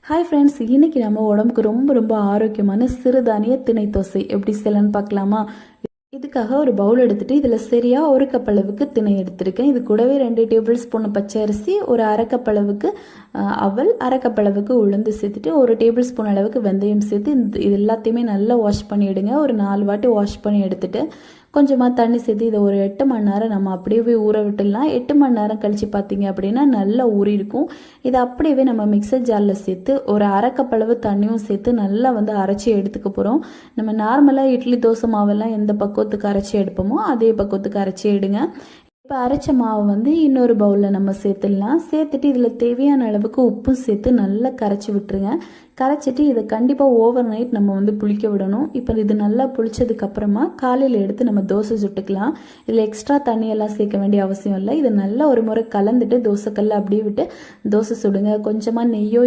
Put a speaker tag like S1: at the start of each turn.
S1: Hi friends, இன்றைக்கி நம்ம உடம்புக்கு ரொம்ப ரொம்ப ஆரோக்கியமான சிறுதானிய திணை தோசை எப்படி செய்யலான்னு பார்க்கலாமா? இதுக்காக ஒரு பவுல் எடுத்துகிட்டு இதில் சரியாக ஒரு கப் அளவுக்கு திணை எடுத்திருக்கேன். இது கூடவே 2 டேபிள் ஸ்பூன் பச்சை அரிசி, ஒரு அரை கப் அளவுக்கு அவல், அரை கப் அளவுக்கு உளுந்து சேர்த்துட்டு, ஒரு டேபிள் ஸ்பூன் அளவுக்கு வெந்தயம் சேர்த்து இது எல்லாத்தையுமே நல்லா வாஷ் பண்ணிவிடுங்க. ஒரு 4 வாட்டி வாஷ் பண்ணி எடுத்துகிட்டு கொஞ்சமாக தண்ணி சேர்த்து இதை ஒரு 8 மணி நேரம் நம்ம அப்படியே ஊற விட்டுடலாம். 8 மணி நேரம் கழித்து பார்த்தீங்க அப்படின்னா நல்லா ஊறி இருக்கும். இதை அப்படியே நம்ம மிக்சர் ஜாரில் சேர்த்து ஒரு அரை கப் அளவு தண்ணியும் சேர்த்து நல்லா அரைச்சி எடுத்துக்க போகிறோம். நம்ம நார்மலாக இட்லி தோசை மாவெல்லாம் எந்த பக்குவத்துக்கு அரைச்சி எடுப்போமோ அதே பக்குவத்துக்கு அரைச்சி எடுங்க. இப்போ அரைச்ச மாவு இன்னொரு பவுலில் நம்ம சேர்த்துடலாம். சேர்த்துட்டு இதில் தேவையான அளவுக்கு உப்பும் சேர்த்து நல்லா கரைச்சி விட்டுருங்க. கரைச்சிட்டு இதை கண்டிப்பாக ஓவர் நைட் நம்ம புளிக்க விடணும். இப்போ இது நல்லா புளிச்சதுக்கப்புறமா காலையில் எடுத்து நம்ம தோசை சுட்டுக்கலாம். இதில் எக்ஸ்ட்ரா தண்ணியெல்லாம் சேர்க்க வேண்டிய அவசியம் இல்லை. இதை நல்லா ஒரு முறை கலந்துட்டு தோசைக்கல்ல அப்படியே விட்டு தோசை சுடுங்க. கொஞ்சமாக நெய்யோ